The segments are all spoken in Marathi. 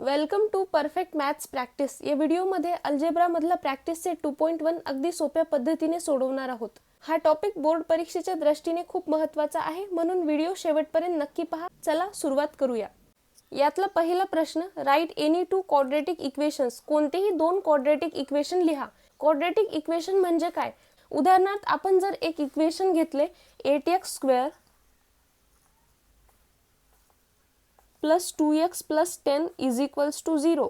Welcome to perfect maths practice. या व्हिडिओमध्ये अल्जेब्रा मधला प्रॅक्टिस सेट 2.1 अगदी सोप्या पद्धतीने सोडवणार आहोत। हा टॉपिक बोर्ड परीक्षेच्या दृष्टीने खूप महत्त्वाचा आहे, म्हणून व्हिडिओ शेवटपर्यंत नक्की पहा। चला सुरुवात करूया। यातला पहिला प्रश्न, write any two quadratic equations. कोणतेही दोन क्वाड्रेटिक इक्वेशन लिहा। क्वाड्रेटिक इक्वेशन म्हणजे काय? उदाहरणार्थ आपण जर एक इक्वेशन घेतले 8x² plus 2x plus 10 is equals to 0।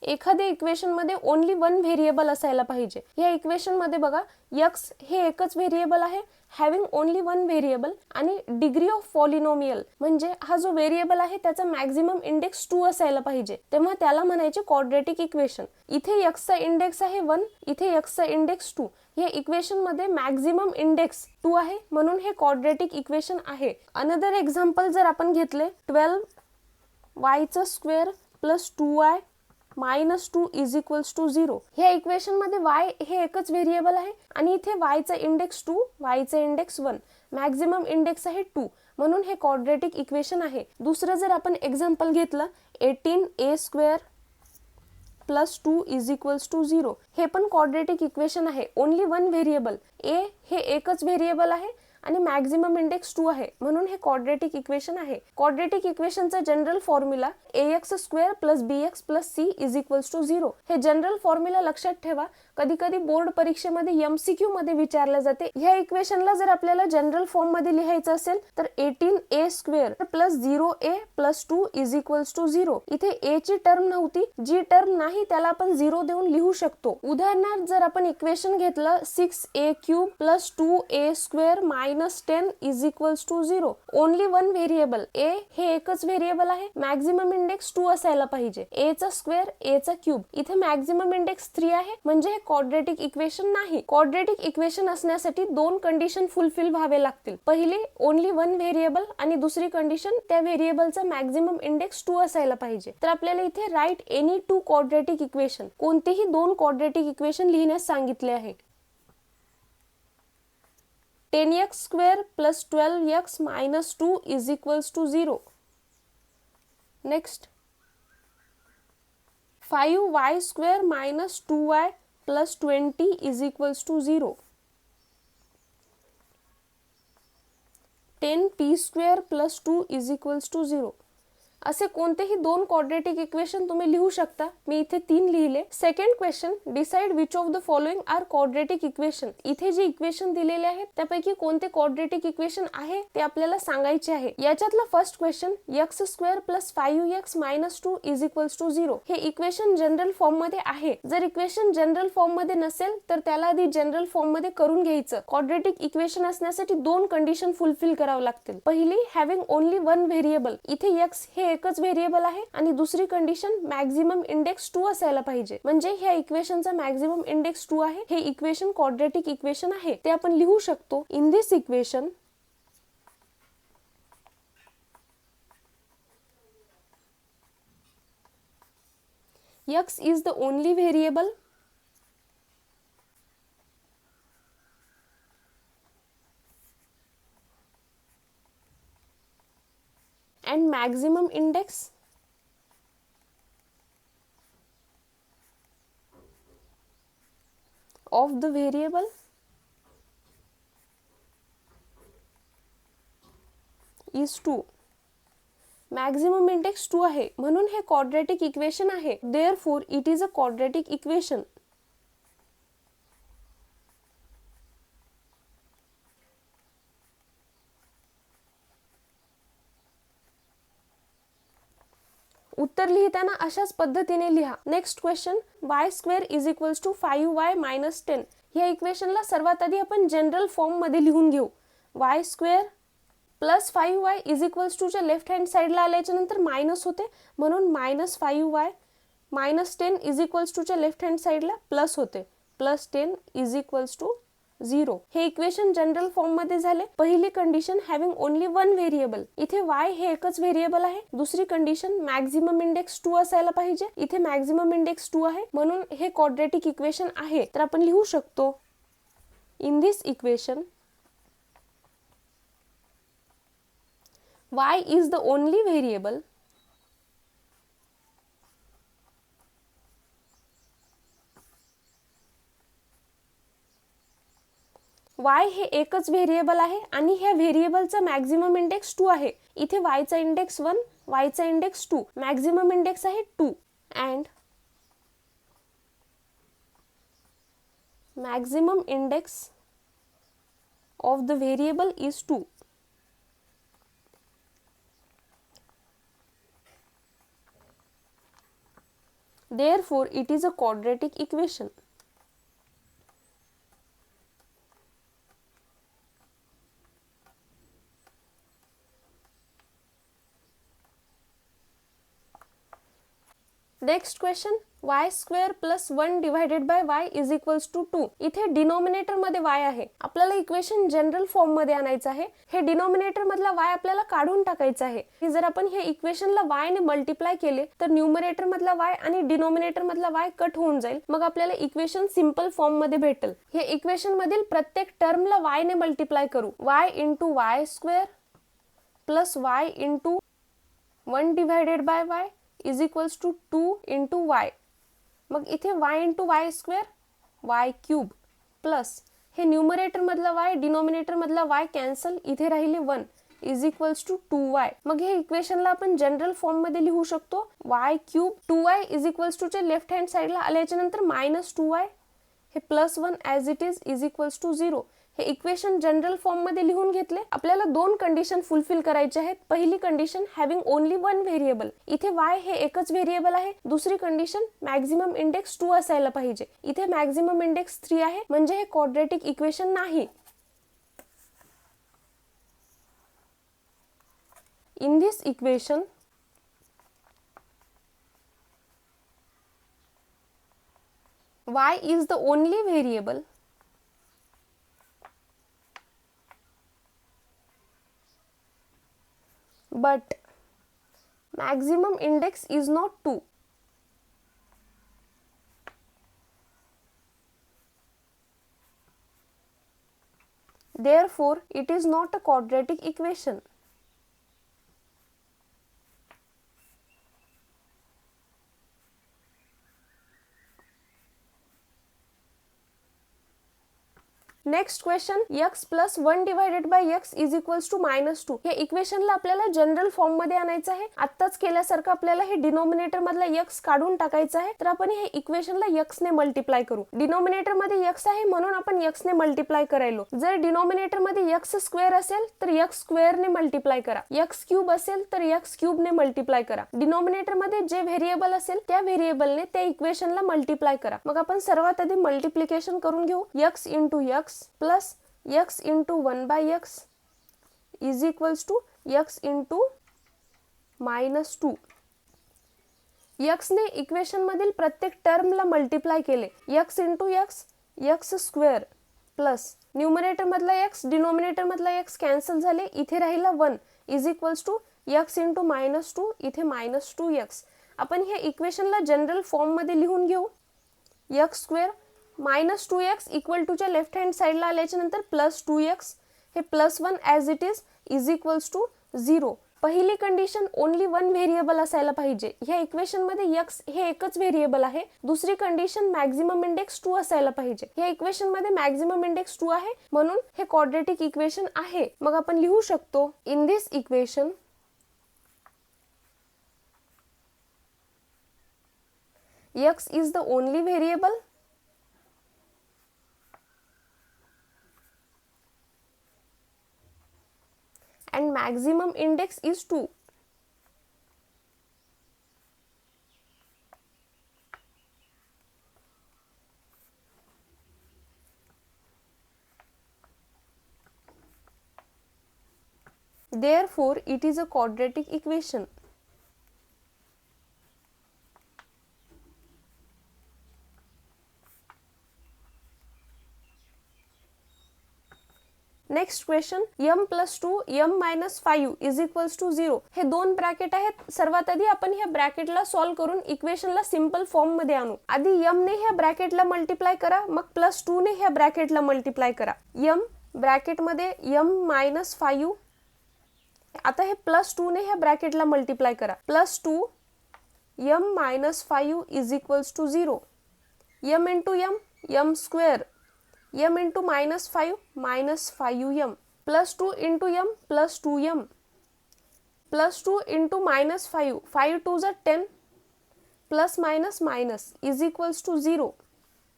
एखाद्या इक्वेशन मध्ये ओनली वन व्हेरिएबल असायला पाहिजे। या इक्वेशन मध्ये बघा, x हे एकच व्हेरिएबल आहे, हॅविंग ओनली वन व्हेरिएबल, आणि डिग्री ऑफ पॉलिनोमियल म्हणजे हा जो व्हेरिएबल आहे त्याचा मॅक्झिमम इंडेक्स 2 असायला पाहिजे, तेव्हा त्याला म्हणायचे क्वाड्रेटिक इक्वेशन। इथे x चा इंडेक्स आहे 1, इथे x चा इंडेक्स 2। या इक्वेशन मध्ये मॅक्झिमम इंडेक्स 2 आहे, म्हणून हे क्वाड्रेटिक इक्वेशन आहे। अनदर एक्झाम्पल जर आपण घेतले 12y² plus 2y minus 2 is equals to 0। ह्या इक्वेशन मध्ये y हे एकच व्हेरिएबल आहे आणि इथे y चा इंडेक्स 2, y चा इंडेक्स 1, मॅक्झिमम इंडेक्स आहे 2, म्हणून हे क्वाड्रेटिक इक्वेशन आहे। दुसरं जर आपण एक्झाम्पल घेतलं 18a² plus 2 is equals to 0, हे पण क्वाड्रेटिक इक्वेशन आहे। ओनली वन व्हेरिएबल a हे एकच व्हेरिएबल आहे आणि मॅक्झिमम इंडेक्स 2 आहे, म्हणून हे क्वाड्रेटिक इक्वेशन आहे। क्वाड्रेटिक इक्वेशनचा general formula ax² plus bx plus c is equals to 0। हे जनरल फॉर्म्युला लक्षात ठेवा, कधी कधी बोर्ड परीक्षेमध्ये MCQ मध्ये विचारले जाते। ह्या इक्वेशनला जर आपल्याला जनरल फॉर्म मध्ये लिहायचं असेल तर 18a² plus 0a plus 2 is equals to 0। इथे a ची टर्म नव्हती, जी टर्म नाही त्याला आपण 0 देऊन लिहू शकतो। उदाहरणार्थ जर आपण इक्वेशन घेतलं 6a³ plus 2a² minus 10 is equals to 0। Only one variable a हे एकच व्हेरिएबल आहे, मॅक्झिमम इंडेक्स 2 असायला पाहिजे, a चा स्क्वेअर a चा क्यूब। इथे मॅक्झिमम इंडेक्स 3 आहे, म्हणजे हे क्वाड्रेटिक इक्वेशन नाही। क्वाड्रेटिक इक्वेशन असण्यासाठी दोन कंडिशन फुलफिल व्हावे लागतील। पहिली ओनली वन व्हेरिएबल आणि दुसरी कंडिशन त्या व्हेरिएबलचा मॅक्झिमम इंडेक्स 2 असायला पाहिजे। तर आपल्याला इथे write any two quadratic equation, कोणतेही दोन क्वाड्रेटिक इक्वेशन लिहिण्यास सांगितले आहे। 10x² plus 12x minus 2 is equals to 0। Next 5y² minus 2y plus 20 is equals to 0। 10p² plus 2 is equals to 0। असे कोणतेही दोन क्वाड्रेटिक इक्वेशन तुम्ही लिहू शकता। मी इथे 3 लिहिले। Second question, decide which of the following are quadratic equation. इथे जे इक्वेशन दिलेले आहेत त्यापैकी कोणते क्वाड्रेटिक इक्वेशन आहे ते आपल्याला सांगायचे आहे। याच्यातला first question x² plus 5x minus 2 is equals to 0, हे इक्वेशन जनरल फॉर्म मध्ये आहे। जर इक्वेशन जनरल फॉर्म मध्ये नसेल तर त्याला आधी जनरल फॉर्म मध्ये करून घ्यायचं। क्वाड्रेटिक इक्वेशन असण्यासाठी दोन कंडिशन फुलफिल करावं लागतील। पहिली, हॅविंग ओनली वन व्हेरिएबल, इथे x हे एकच व्हेरिएबल आहे, आणि दुसरी कंडिशन मॅक्झिमम इंडेक्स 2 असायला पाहिजे, म्हणजे ह्या इक्वेशनचा मॅक्झिमम इंडेक्स 2 आहे। हे इक्वेशन क्वाड्रेटिक इक्वेशन आहे, ते आपण लिहू शकतो। In this equation x is the only variable and maximum index of the variable is 2। Maximum index 2 आहे, म्हणून हे क्वाड्रेटिक इक्वेशन आहे। Therefore it is a quadratic equation. उत्तर लिहिताना अशाच पद्धतीने लिहा। Next question, y² is equals to 5y minus 10। या इक्वेशनला सर्वात आधी आपण जनरल फॉर्म मध्ये लिहून घेऊ। y² plus 5y is equals to च्या लेफ्ट हँड साइडला आल्याच्या नंतर मायनस होते, म्हणून minus 5y minus 10 is equals to च्या लेफ्ट हँड साइडला प्लस होते, प्लस 10 इज इक्वल्स टू 0। हे इक्वेशन जनरल फॉर्म मध्ये झाले। पहिली condition, having only one variable, इथे y हे एकच व्हेरिएबल आहे। दुसरी कंडिशन, मॅक्झिमम इंडेक्स 2 असायला पाहिजे, इथे मॅक्झिमम इंडेक्स 2 आहे, म्हणून हे क्वाड्रेटिक इक्वेशन आहे। तर आपण लिहू शकतो, in this equation y is the only variable Y हे एकच व्हेरिएबल आहे आणि ह्या व्हेरिएबलचा मॅक्झिमम इंडेक्स 2 आहे. इथे वायचा इंडेक्स 1, वायचा इंडेक्स 2, मॅक्झिमम इंडेक्स आहे 2 and maximum index of the variable is 2. Therefore, it is a quadratic equation. Next question, y square plus 1 divided by y is equals to 2. इथे डिनोमिनेटर मध्ये y आहे. आपल्याला इक्वेशन जनरल फॉर्म मध्ये आणायचं आहे. हे डिनोमिनेटर मधला y आपल्याला काढून टाकायचा आहे. की जर आपण हे इक्वेशनला y ने मल्टिप्लाय केले तर न्यूमरेटर मधला y आणि डिनोमिनेटर मधला y कट होऊन जाईल. मग आपल्याला इक्वेशन सिंपल फॉर्म मध्ये भेटेल. हे इक्वेशन मधील प्रत्येक टर्मला y ने मल्टिप्लाय करू. y into y square plus y into 1 divided by y is equals to 2 into y. मग इथे y into y square y cube plus हे न्यूमरेटर मधला y डिनोमिनेटर मधला y कॅन्सल, इथे राहिले 1 इज इक्वल्स टू 2y. मग हे इक्वेशनला आपण जनरल फॉर्म मध्ये लिहू शकतो. y cube 2y is equals to च्या लेफ्ट हँड साइडला आल्याच्या नंतर मायनस 2y हे plus 1 as it is equals to 0. हे इक्वेशन जनरल फॉर्म मध्ये लिहून घेतले. आपल्याला दोन कंडिशन फुलफिल करायचे आहेत. पहिली condition having only one variable, इथे y हे एकच व्हेरिएबल आहे. दुसरी कंडिशन मॅक्झिमम इंडेक्स 2 असायला पाहिजे. इथे मॅक्झिमम इंडेक्स 3 आहे म्हणजे हे क्वाड्रॅटिक इक्वेशन नाही. In this equation y is the only variable but maximum index is not 2. Therefore, it is not a quadratic equation. Next question, x plus 1 divided by x is equals to -2. हे इक्वेशनला आपल्याला जनरल फॉर्म मध्ये आणायचं आहे. आत्ताच केल्यासारखं आपल्याला हे डिनोमिनेटर मधला x काढून टाकायचं आहे. तर आपण हे इक्वेशनला x ने मल्टिप्लाय करू. डिनोमिनेटर मध्ये x आहे म्हणून आपण x ने मल्टिप्लाय करायलो. जर डिनोमिनेटर मध्ये x स्क्वेअर असेल तर x स्क्वेअर ने मल्टिप्लाय करा. x क्यूब असेल तर x क्यूब ने मल्टिप्लाय करा. डिनोमिनेटर मध्ये जे व्हेरिएबल असेल त्या व्हेरिएबलने त्या इक्वेशनला मल्टिप्लाय करा. मग आपण सर्वात आधी मल्टिप्लिकेशन करून घेऊ. x into x plus x into 1 by x is equals to x into -2. x ने इक्वेशन मधील प्रत्येक टर्मला मल्टिप्लाय केले. x into x square plus numerator मधला x डिनोमिनेटर मधला x कॅन्सल झाले, इथे राहिला 1 is equals to x into -2, इथे -2x. आपण हे इक्वेशनला जनरल फॉर्म मध्ये लिहून घेऊ. x square -2x equal to च्या लेफ्ट हँड साइडला आल्याच्या नंतर प्लस 2x हे plus 1 as it is equals to 0. पहिली कंडिशन ओनली वन व्हेरिएबल असायला पाहिजे. ह्या इक्वेशन मध्ये x हे एकच व्हेरिएबल आहे. दुसरी कंडिशन मॅक्झिमम इंडेक्स 2 असायला पाहिजे. ह्या इक्वेशन मध्ये मॅक्झिमम इंडेक्स 2 आहे म्हणून हे क्वाड्रॅटिक इक्वेशन आहे. मग आपण लिहू शकतो in this equation x is the only variable and maximum index is 2. Therefore, it is a quadratic equation. Next question, m plus 2 m minus 5 is equals to 0. हे दोन ब्रॅकेट आहेत. सर्वात आधी आपण ह्या ब्रॅकेटला सॉल्व करून इक्वेशनला सिंपल फॉर्म मध्ये आणू. आधी m ने ह्या ब्रॅकेटला मल्टिप्लाय करा, मग प्लस 2 ने ह्या ब्रॅकेटला मल्टिप्लाय करा. m ब्रॅकेट मध्ये m मायनस 5, आता हे प्लस 2 ने ह्या ब्रॅकेटला मल्टिप्लाय करा. Plus 2 m minus 5 is equals to 0. m into m square m into -5 -5m +2 into m +2m +2 into -5 5 2 = 10 plus minus minus is equals to 0.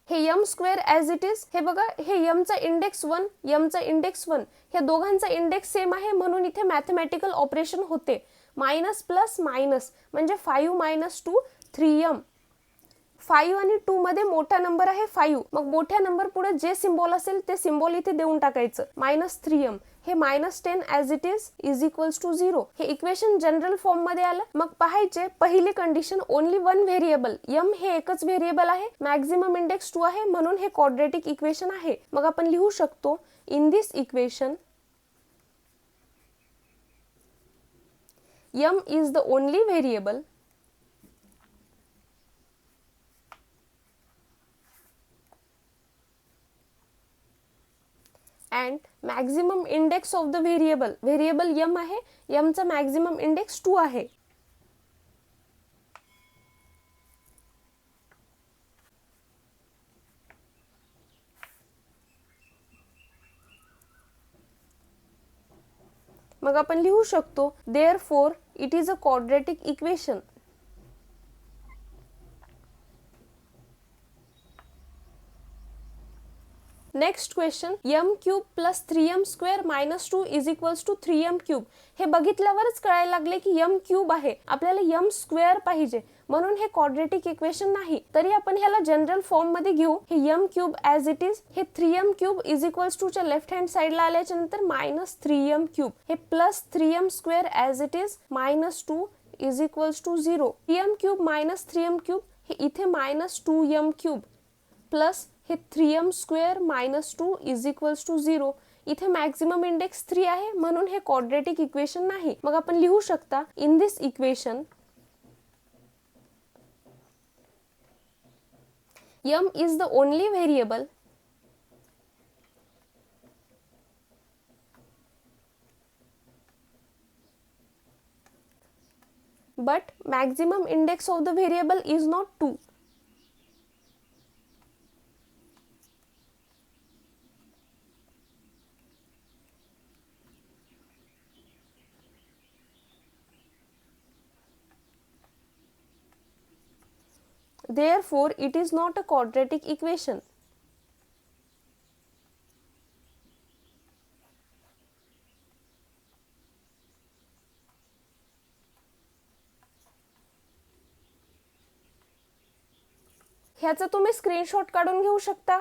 हे m square as it is. हे बघा, हे m चा इंडेक्स 1, m चा इंडेक्स 1, ह्या दोघांचा इंडेक्स सेम आहे म्हणून इथे मॅथमॅटिकल ऑपरेशन होते. मायनस प्लस मायनस म्हणजे 5 - 2 3m. 5 आणि 2 मध्ये मोठा नंबर आहे 5. मग मोठ्या नंबर पुढे जे सिम्बॉल असेल ते सिम्बॉल इथे देऊन टाकायचं. -3m. हे -10 as it is equals to 0. हे इक्वेशन जनरल फॉर्म मध्ये आलं. मग पाहायचे, पहिली condition only one variable, m हे एकच व्हेरिएबल आहे, मॅक्झिमम इंडेक्स 2 आहे म्हणून हे क्वाड्रॅटिक इक्वेशन आहे. मग आपण लिहू शकतो in this equation m is the only variable and maximum index of the variable m आहे, m चा maximum index 2 आहे. मग आपण लिहू शकतो therefore it is a quadratic equation. Next question, m cube plus 3m square minus 2 is equals to 3m cube. हे बघितल्यावरच कळायला लागले की m क्यूब आहे, आपल्याला m स्क्वेअर पाहिजे म्हणून हे क्वाड्रॅटिक इक्वेशन नाही. तरी आपण ह्याला जनरल फॉर्म मध्ये घेऊ. हे m cube as it is, हे 3m cube is equals to च्या लेफ्ट हँड साइडला आल्याच्या नंतर -3m क्यूब, हे plus 3m square as it is -2 is equals to 0. 3m cube minus 3m cube, हे इथे -2m क्यूब प्लस हे 3m square -2 is equals to 0. इथे मॅक्झिमम इंडेक्स 3 आहे म्हणून हे क्वाड्रॅटिक इक्वेशन नाही. मग आपण लिहू शकता in this equation m is the only variable but maximum index of the variable is not 2. Therefore it is not a quadratic equation. ह्याचा तुम्ही स्क्रीनशॉट काढून घेऊ शकता.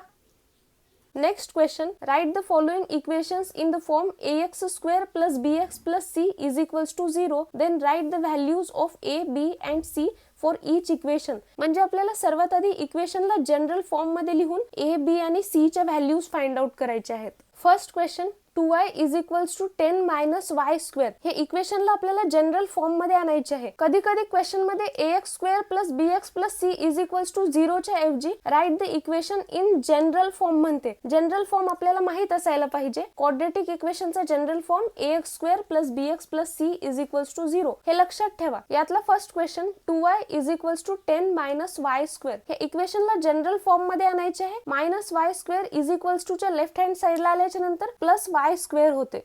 Next question, write the following equations in the form ax square plus bx plus c is equals to 0. Then write the values of a, b and c for each equation. म्हणजे आपल्याला सर्वात आधी इक्वेशनला जनरल फॉर्म मध्ये लिहून a, b आणि c च्या व्हॅल्यूज फाइंड आउट करायचे आहेत. First question, 2y is equals to 10 minus y square. हे इक्वेशनला आपल्याला जनरल फॉर्म मध्ये आणायचे आहे. कधी कधी क्वेश्चन मध्ये ax square plus bx plus c is equals to 0 च्या ऐवजी write the equation in general form म्हणते. जनरल फॉर्म आपल्याला माहित असायला पाहिजे. क्वाड्रॅटिक इक्वेशनचा general form ax square plus bx plus c is equals to 0. हे लक्षात ठेवा. यातला first question 2y is equals to 10 minus y square. हे इक्वेशनला जनरल फॉर्म मध्ये आणायचे आहे. Minus y square is equals to च्या लेफ्ट हँड साइडला आल्याच्या नंतर प्लस y स्क्वेअर होते.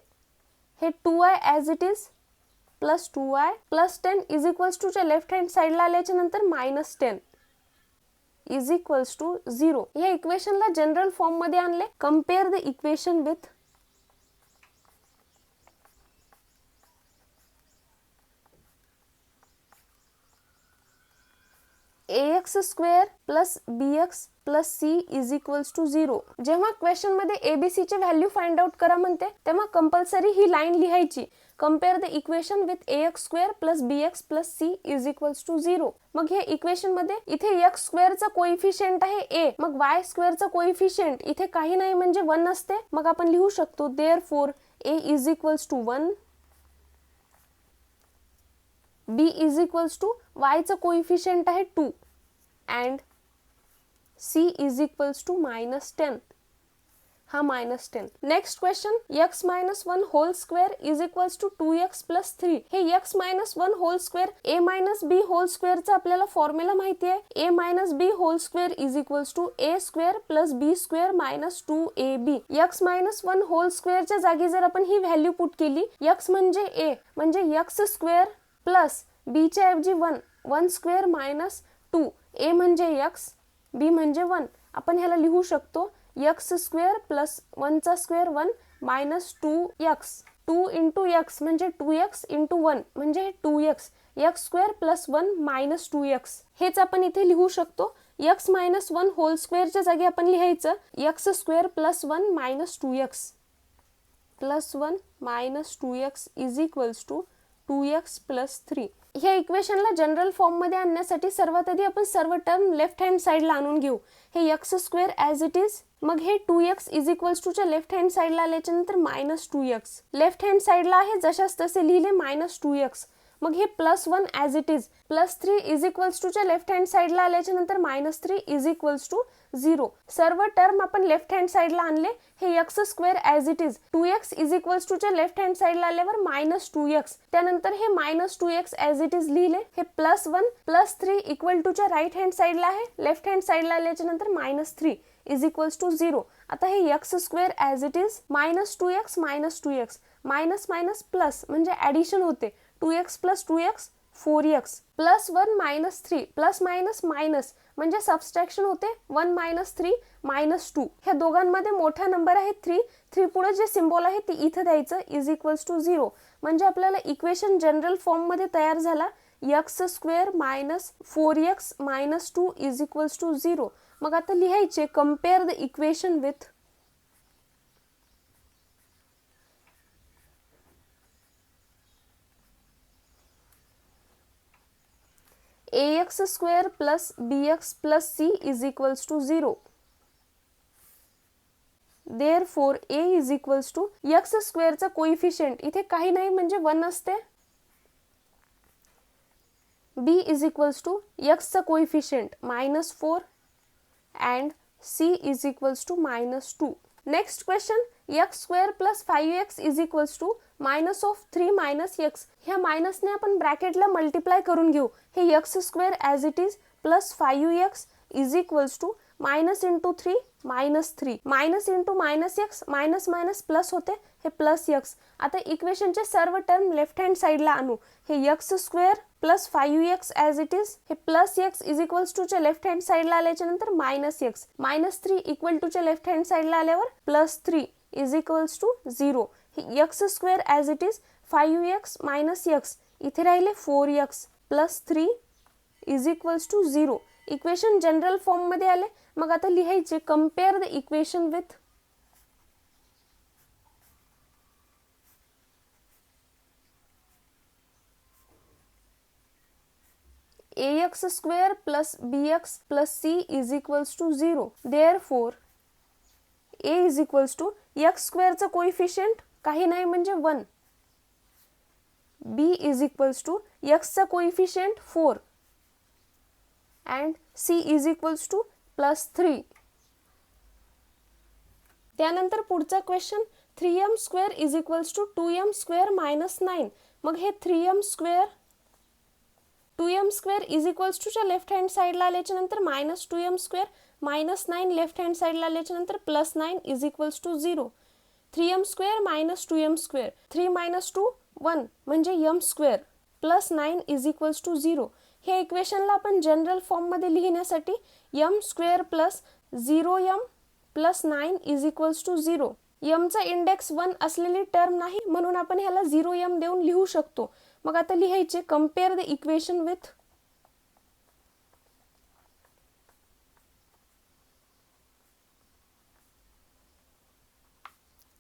हे 2y as it is plus 2y plus 10 is equals to च्या लेफ्ट हँड साइडला आल्याच्या नंतर -10 इज इक्वल्स टू 0. या इक्वेशनला जनरल फॉर्म मध्ये आणले. Compare the equation with ax square plus bx plus c is equals to 0. जेव्हा क्वेश्चन मध्ये abc चे व्हॅल्यू फाइंड आउट करा म्हणते तेव्हा कंपल्सरी ही लाईन लिहायची. Compare the equation with ax square plus bx plus c is equals to 0. मग हे इक्वेशन मध्ये इथे x स्क्वेअरचा कोइफिशियंट आहे a, मग y स्क्वेअरचा कोइफिशियंट इथे काही नाही म्हणजे 1 असते. मग आपण लिहू शकतो therefore a is equals to 1, b is equals to y चा कोइफिशियंट आहे 2 and c is equals to -10. हा -10. Next question, x - 1 whole square is equals to 2x + 3. हे x - 1 whole square a - b whole स्क्वेअरचा आपल्याला फॉर्म्युला माहिती आहे. a - b whole square is equals to a square + b square - 2ab. x - 1 होल स्क्वेअरच्या जागी जर आपण ही व्हॅल्यू पुट केली, x म्हणजे a म्हणजे x स्क्वेअर प्लस b च्या ऐवजी 1 स्क्वेअर - 2. a म्हणजे x, b म्हणजे 1. आपण ह्याला लिहू शकतो x स्क्वेअर प्लस 1 चा square 1 minus 2x. 2 into x म्हणजे 2x इंटू 1 म्हणजे 2x. x square plus 1 minus 2x. हेच आपण इथे लिहू शकतो. x - 1 होल स्क्वेअरच्या जागी आपण लिहायचं x square plus 1 minus 2x plus 1 minus 2x is equals to 2x plus 3. ह्या इक्वेशनला जनरल फॉर्म मध्ये आणण्यासाठी सर्वात आधी आपण सर्व टर्म लेफ्ट हँड साइडला आणून घेऊ. हे x square as it is, मग हे 2x इज इक्वल्स टू च्या लेफ्ट हँड साइडला आल्याच्या नंतर मायनस 2x. लेफ्ट हँड साइडला आहे जशाच तसे लिहिले मायनस 2x. मग हे plus 1 as it is, plus 3 is equals to च्या लेफ्ट हँड साइडला आल्याच्या नंतर मायनस 3 इज इक्वल्स टू 0. सर्व टर्म आपण लेफ्ट हँड साइडला आणले. हे x square as it is, 2x is equals to च्या लेफ्ट हँड साइडला आल्यावर मायनस 2x. त्यानंतर हे minus 2x as it is लिहिले. हे प्लस 1 प्लस 3 इक्वल टू च्या राईट हँड साइडला आहे. लेफ्ट हँड साइडला आल्याच्या नंतर मायनस 3 इज इक्वल्स टू 0. आता हे x square as it is, minus 2x minus 2x, minus minus plus म्हणजे ॲडिशन होते. 2x plus 2x 4x plus 1 minus 3 plus minus minus म्हणजे सबस्ट्रॅक्शन होते. 1 मायनस 3 मायनस 2. ह्या दोघांमध्ये मोठा नंबर आहे 3. 3 पुढे जे सिम्बॉल आहे ते इथं द्यायचं इज इक्वल्स टू 0. म्हणजे आपल्याला इक्वेशन जनरल फॉर्म मध्ये तयार झाला. x square minus 4x minus 2 is equals to 0. मग आता लिहायचे compare the equation with ax square plus bx plus c is equals to 0. Therefore a is equals to x स्क्वेअरचा कोइफिशियंट इथे काही नाही म्हणजे 1 असते. b is equals to x चा coefficient -4 and c is equals to -2. Next question, x square plus 5x is equals to minus of 3 minus x. ह्या मायनसने आपण ब्रॅकेटला मल्टिप्लाय करून घेऊ. हे x square as it is plus 5x is equals to minus into 3 minus 3. Minus into minus x, minus minus plus होते. हे प्लस x. आता इक्वेशनचे सर्व टर्म लेफ्ट हँड साइडला आणू. हे x square plus 5x as it is, हे plus x is equals to च्या लेफ्ट हँड साइडला आल्याच्या नंतर minus x, minus 3 equal to च्या लेफ्ट हँड साइडला आल्यावर प्लस 3 इज इक्वल्स टू 0. हे x square as it is 5x minus x, इथे राहिले 4x plus 3 is equals to 0. Equation general form मध्ये आले. मग आता लिहायचे compare the equation with ax square plus bx plus c is equals to 0. Therefore a is equals to x स्क्वेअरचा कोइफिशियंट काही नाही म्हणजे 1. b is equals to x चा coefficient 4 and c is equals to plus 3. त्यानंतर पुढचा question, 3m square is equals to 2m square minus 9. मग हे 3m square 2m square is equals to च्या लेफ्ट हँड साइडला आल्याच्या नंतर minus 2m square minus 9 left hand साइडला आल्याच्या नंतर plus 9 is equals to 0. 3m square minus 2m square, 3 minus 2 1 म्हणजे m square plus 9 is equals to 0. हे इक्वेशनला आपण जनरल फॉर्म मध्ये लिहिण्यासाठी m square plus 0m plus 9 is equals to 0. m चा इंडेक्स 1 असलेली टर्म नाही म्हणून आपण ह्याला 0m देऊन लिहू शकतो. मग आता लिहायचे compare the equation with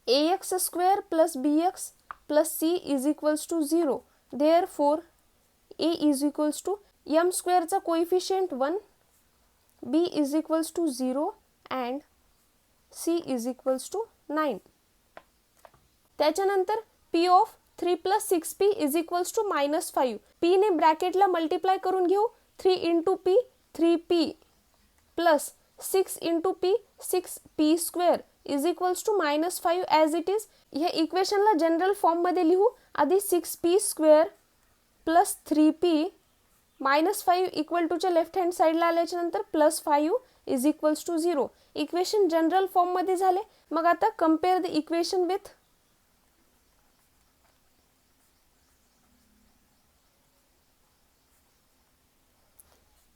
ax square plus bx plus c is equals to 0. Therefore a is equals to m स्क्वेअरचा coefficient 1, b is equals to 0 and c is equals to 9. त्याच्यानंतर p of 3 plus 6p is equals to minus 5. p ने ब्रॅकेटला मल्टिप्लाय करून घेऊ. 3 into p 3p plus 6 into p 6p square is equals to -5 as it is. ह्या इक्वेशनला जनरल फॉर्ममध्ये लिहू. आधी 6p² प्लस 3p -5 इक्वल टूच्या लेफ्ट हँड साईडला आल्याच्या नंतर +5 is equals to 0. Equation general फॉर्ममध्ये झाले. मग आता compare the equation with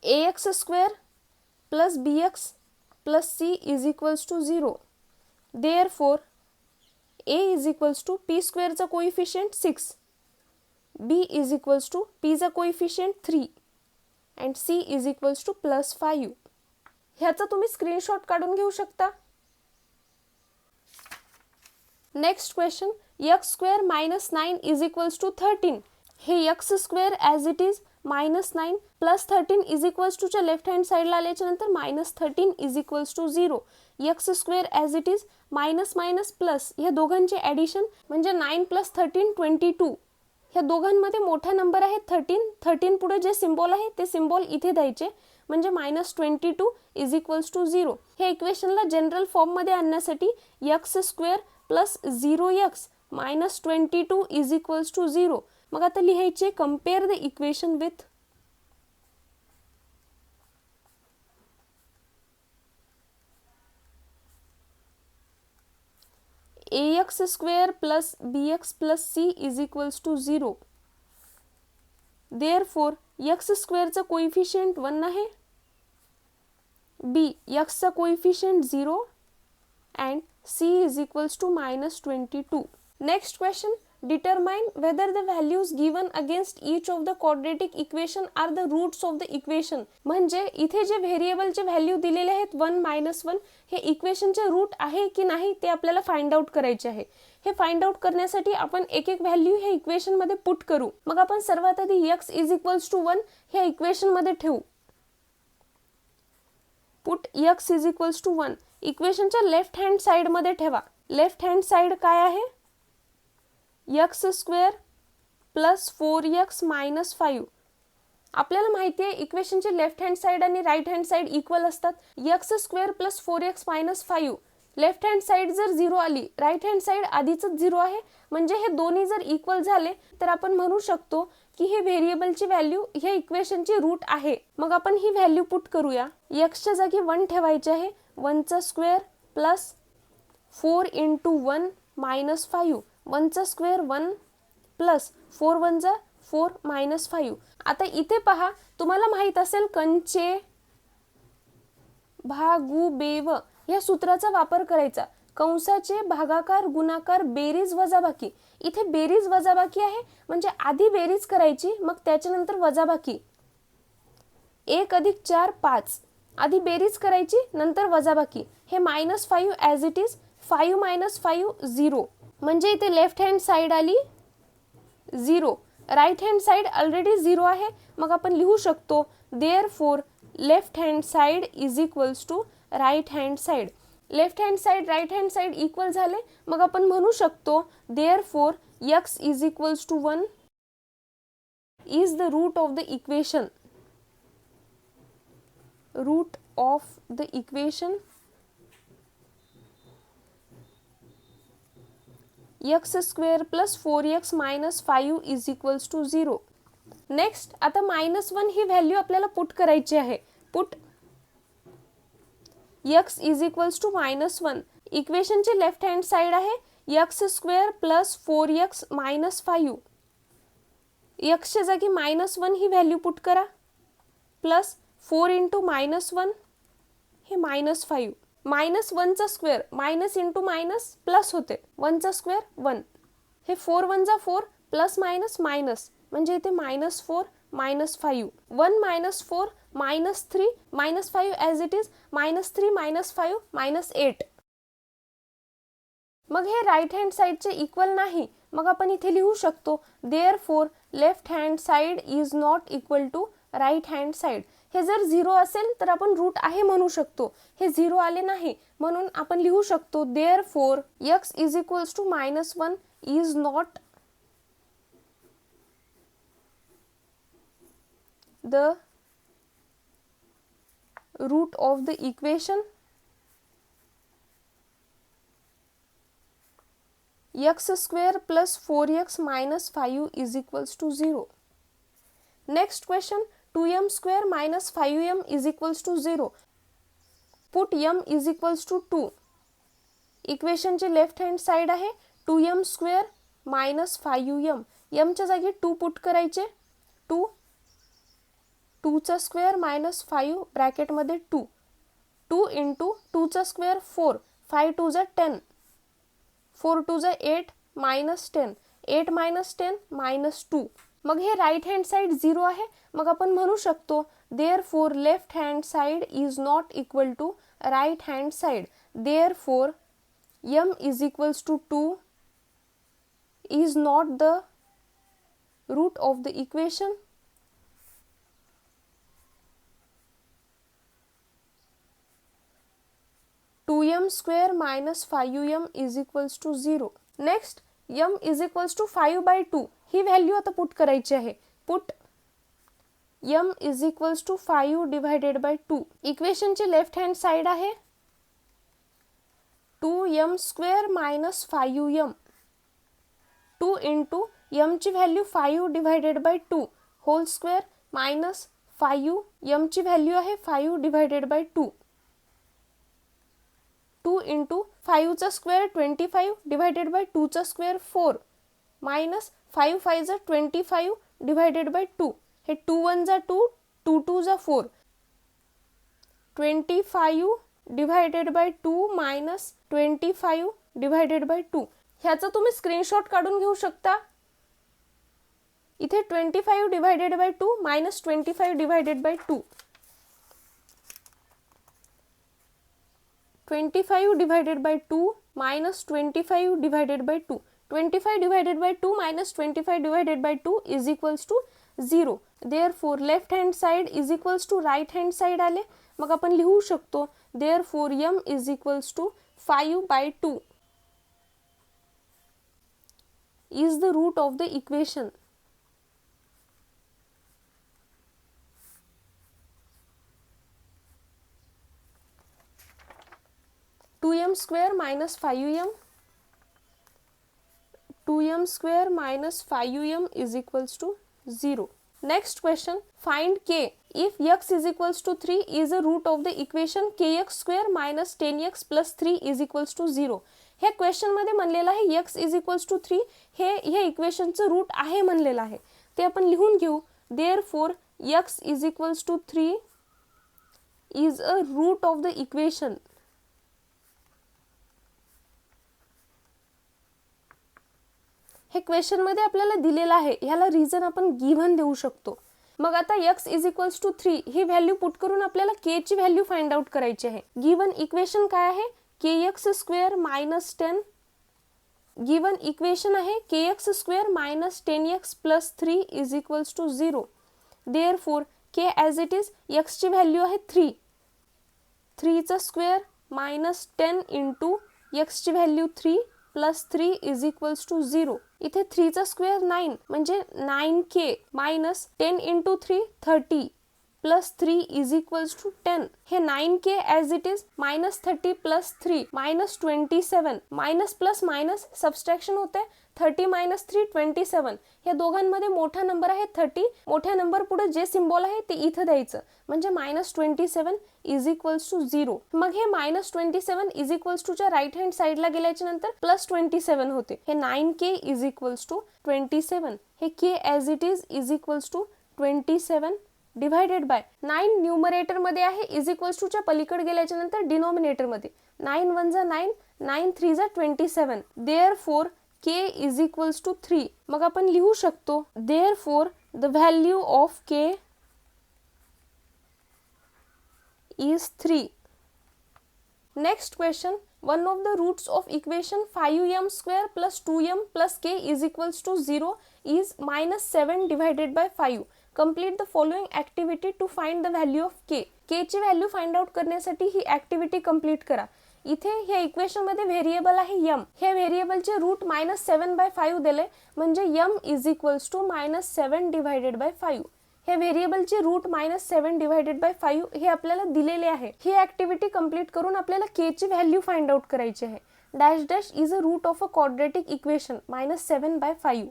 ax² plus bx plus c is equals to 0. Therefore, a is equals to p² चा coefficient 6, b is equals to p चा coefficient 3 and c is equals to +5. ह्याचा तुम्ही स्क्रीनशॉट काढून घेऊ शकता. Next question, x² - 9 is equals to 13. हे x² as it is -9 plus 13 is equals टूच्या लेफ्ट हँड साईडला आल्याच्या नंतर -13 is equals to 0. x² as it is minus minus plus, ह्या दोघांचे ॲडिशन म्हणजे 9 + 13 22. ह्या दोघांमध्ये मोठा नंबर आहे 13 पुढे जे सिम्बॉल आहे ते सिम्बॉल इथे द्यायचे म्हणजे -22 इज इक्वल्स टू 0. हे इक्वेशनला जनरल फॉर्ममध्ये आणण्यासाठी x² plus 0x -22 is equals to 0. मग आता लिहायचे compare the equation with ax² plus bx plus c is equals to 0. Therefore, x² चा कोइफिशियंट 1 आहे, b x चा coefficient 0 and c is equals to -22. Next question, determine whether the values given against each of the quadratic equation are the roots of the equation. म्हणजे इथे जे व्हेरिएबलचे व्हॅल्यू दिलेले आहेत 1 -1 हे इक्वेशनचे रूट आहे की नाही ते आपल्याला फाइंड आउट करायचे आहे. हे फाइंड आउट करण्यासाठी आपण एक एक व्हॅल्यू हे इक्वेशन मध्ये पुट करू. मग आपण सर्वात आधी x इज इक्वल्स टू 1 हे इक्वेशन मध्ये ठेवू. Put x is equals to 1 इक्वेशनच्या लेफ्ट हँड साइड मध्ये ठेवा. लेफ्ट हँड साइड काय आहे, x² प्लस 4x - 5. आपल्याला माहिती आहे इक्वेशनचे लेफ्ट हँड साइड आणि राईट हँड साइड इक्वल असतात. x² plus 4x - 5 left hand side जर 0 आली, राईट हँड साइड आधीच 0 आहे, म्हणजे हे दोन्ही जर इक्वल झाले तर आपण म्हणू शकतो की हे व्हेरिएबलची व्हॅल्यू ह्या इक्वेशनची रूट आहे. मग आपण ही व्हॅल्यू पुट करूया. x च्या जागी 1 ठेवायचे आहे. 1 चा स्क्वेअर प्लस 4 × 1 - 5. 1 चा स्क्वेअर 1 प्लस 4 1 जा 4 -5. आता इथे पहा, तुम्हाला माहित असेल कंचे भागू बेव या सूत्राचा वापर करायचा. कंसाचे भागाकार गुणाकार बेरीज वजाबाकी. इथे बेरीज वजाबाकी आहे म्हणजे आधी बेरीज करायची मग त्याच्यानंतर वजाबाकी. 1 + 4 5. आधी बेरीज करायची नंतर वजाबाकी. हे -5 ॲज इट इज. 5 - 5 0. म्हणजे इथे लेफ्ट हँड साइड आली 0, राईट हँड साइड ऑलरेडी 0 आहे. मग आपण लिहू शकतो therefore left hand side is equals to right hand side. Left hand side right hand side equal झाले. मग आपण म्हणू शकतो therefore x is equals to 1 is the root of the equation. Root of the equation x² plus 4x - 5 is equals to 0. Next आता -1 ही व्हॅल्यू आपल्याला पुट करायची आहे. Put x is equals to -1. इक्वेशनची लेफ्ट हँड साइड आहे x² प्लस 4x - 5. x च्या जागी -1 ही व्हॅल्यू पुट करा प्लस 4 × -1 हे -5. -1 चा square minus into minus plus होते. 1 चा स्क्वेअर 1. हे 4 1 जा 4 प्लस मायनस मायनस म्हणजे इथे -4 -5. 1 - 4 -3 -5 ॲज इट इज. -3 -5 -8. मग हे राईट हँड साइडचे इक्वल नाही. मग आपण इथे लिहू शकतो therefore left hand side is not equal to right hand side. हे जर 0 असेल तर आपण रूट आहे म्हणू शकतो. हे 0 आले नाही म्हणून आपण लिहू शकतो therefore x is equals to -1 is not the root of the equation. X square plus 4x minus 5 is equals to 0. Next question 2m square minus 5m is equals to 0. Put m is equals to 2. इक्वेशनची लेफ्ट हँड साइड आहे 2m स्क्वेअर मायनस 5m. mच्या जागी 2 पुट करायचे. 2 चा स्क्वेअर मायनस 5 ब्रॅकेटमध्ये 2 इंटू 2 चा स्क्वेअर 4, 5 2 जा 10, 4 2 जा 8 मायनस 10, 8 मायनस 10 मायनस 2. मग हे राईट हँड साइड 0 आहे. मग आपण म्हणू शकतो therefore left hand side is not equal to right hand side. Therefore m is equals to 2 is not the root of the equation. Two m square minus 5m is equals to 0. Next m is equals to 5/2. ही व्हॅल्यू आता पुट करायची आहे. Put m is equals to 5 divided by 2. इक्वेशनची लेफ्ट हँड साइड आहे 2m square minus 5m. 2 into m ची value 5 divided by 2 whole square minus 5 m ची व्हॅल्यू आहे 5 डिवायडेड बाय 2. 2 इंटू 5 चा स्क्वेअर 25 डिवायडेड बाय 2 चा स्क्वेअर 4 मायनस 5 5 जा 25 डिवायडेड बाय 2. हे 2 1 जा 2, 2 2 जा 4. 25 divided by 2 minus 25 divided by 2. ह्याचा तुम्ही स्क्रीनशॉट काढून घेऊ शकता. इथे 25 divided by 2 minus 25 divided by 2. 25 divided by 2 minus 25 divided by 2. 25 divided by 2 minus 25 divided by 2 is equals to 0. Therefore left hand side is equals to right hand side आले. मग आपण लिहू शकतो therefore m is equals to 5/2 is the root of the equation. Two m square minus 5m. 2m square minus 5m is equals to 0. Next question, find k if x is equals to 3 is a root of the equation kx square minus 10x plus 3 is equals to 0. हे क्वेश्चन मध्ये म्हणलेलं आहे x is equals to 3 हे इक्वेशनचं रूट आहे म्हणलेलं आहे. ते आपण लिहून घेऊ. Therefore x is equals to 3 is a root of the equation. हे क्वेश्चन मध्ये आपल्याला दिलेलं आहे. ह्याला रिझन आपण गिव्हन देऊ शकतो. मग आता x is equals to 3 he value put करून आपल्याला k ची व्हॅल्यू फाइंड आउट करायची आहे. गिव्हन इक्वेशन काय आहे kx square minus 10. Given equation आहे kx स्क्वेअर मायनस 10x plus 3 is equals to 0. Therefore k as it is x ची व्हॅल्यू आहे 3. 3 चा स्क्वेअर मायनस 10 इंटू x ची value 3 plus 3 is equals to 0. इथे 3 चा स्क्वेअर 9 म्हणजे 9k minus 10 into 3 30 plus 3 is equals to 10. हे 9k as it is minus 30 plus 3 minus 27. Minus plus minus subtraction होते. 30 मायनस 3 27. या दोघांमध्ये मोठा नंबर आहे 30. मोठ्या नंबर पुढे जे सिम्बॉल आहे ते इथं द्यायचं म्हणजे मायनस 27 इज इक्वल्स टू 0. मग हे मायनस 27 इज इक्वल्स टू च्या राईट हँड साइडला गेल्याच्या नंतर प्लस 27 होते. हे 9k इज इक्वल्स टू 27. हे k as it is equals to 27 divided by 9 numerator मध्ये आहे इज इक्वल्स टू च्या पलीकडे गेल्याच्या नंतर डिनॉमिनेटर मध्ये 9 1 जा 9 9 3 जा 27. Therefore k is equals to 3. मग आपण लिहू शकतो therefore the value of k is 3. Next question, one of the roots of equation 5m square plus 2m plus k is equals to 0 is minus 7 divided by 5. Complete the following activity to find the value of k. k ची व्हॅल्यू फाइंड आउट करण्यासाठी ही ऍक्टिव्हिटी कंप्लीट करा. इथे ह्या इक्वेशन मध्ये व्हेरिएबल आहे m. ह्या व्हेरिएबलचे रूट -7/5 दिले म्हणजे m is equals to -7 divided by 5. हे व्हेरिएबलचे रूट -7 डिवायडेड बाय 5 हे आपल्याला दिलेले आहे. ही ऍक्टिव्हिटी कंप्लीट करून आपल्याला k ची व्हॅल्यू फाइंड आउट करायची आहे. Dash dash is a route of a quadratic equation -7/5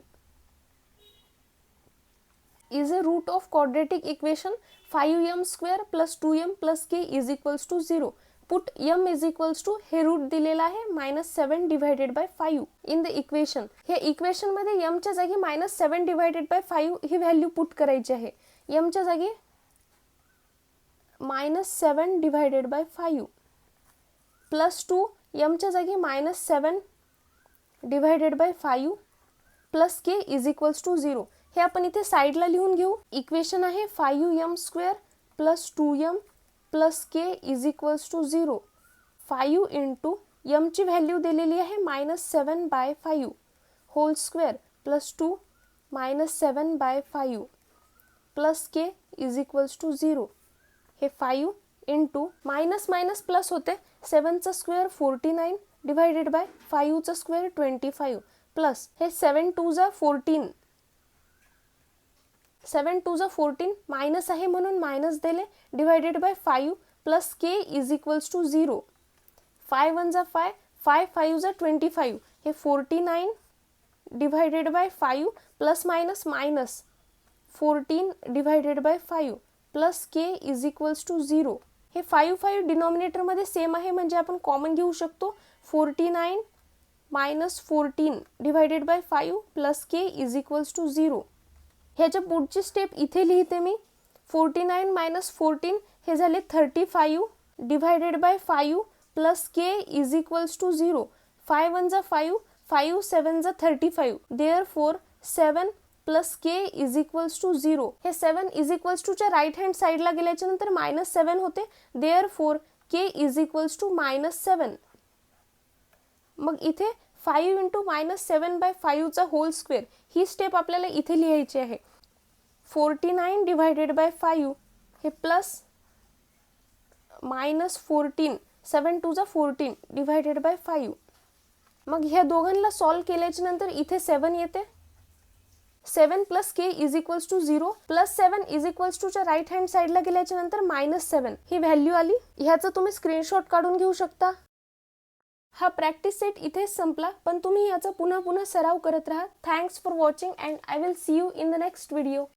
is a root of quadratic equation 5m square plus 2m plus k is equals to 0. Put m is equals to हे रूट दिलेला आहे -7 divided by 5 in the equation. हे इक्वेशन मध्ये m च्या जागी -7 divided by 5 he value put करायची आहे. m च्या जागी -7 divided by 5 प्लस 2 m च्या जागी -7 divided by 5 plus k is equals to 0. हे आपण इथे साईडला लिहून घेऊ. इक्वेशन आहे 5m square plus 2m plus k is equals to 0. 5 into m ची व्हॅल्यू दिलेली आहे -7/5 whole square plus 2 -7/5 plus k is equals to 0. हे 5 इंटू मायनस मायनस प्लस होते 7चा स्क्वेअर 49 डिवायडेड बाय 5चा स्क्वेअर 25 प्लस हे 7 2 जा 14 7 2 जा 14 मायनस आहे म्हणून मायनस दिले divided by 5 plus k is equals to 0. 5 1 जा 5 5 5 जा 25 हे 49 divided by 5 plus minus minus 14 divided by 5 plus k is equals to 0. हे 5 5 डिनॉमिनेटर मध्ये सेम आहे म्हणजे आपण कॉमन घेऊ शकतो. 49 minus 14 divided by 5 plus k is equals to 0. ह्याच्या पुढची स्टेप इथे लिहिते मी. 49 मायनस 14 हे झाले 35 divided by 5 plus k is equals to 0. 5 1 जा 5 5 7 जा 35 therefore 7 plus k is equals to 0. हे 7 इज इक्वल्स टू च्या राईट हँड साईडला गेल्याच्या नंतर -7 होते. Therefore k is equals to -7. मग इथे 5 इंटू -7/5 चा होल स्क्वेअर ही स्टेप आपल्याला इथे लिहायची आहे. 49 डिवायडेड बाय 5 हे प्लस -14 7 2 जा 14 डिवायडेड बाय 5. मग ह्या दोघांना सॉल्व केल्याच्या नंतर इथे 7 येते. 7 plus k is equals to 0 plus 7 is equals to च्या राईट हँड साईडला गेल्याच्या नंतर -7 ही व्हॅल्यू आली. ह्याचा तुम्ही स्क्रीनशॉट काढून घेऊ शकता. हा प्रॅक्टिस सेट इथेच संपला, पण तुम्ही याचा पुन्हा पुन्हा सराव करत राहा. Thanks for watching and I will see you in the next video.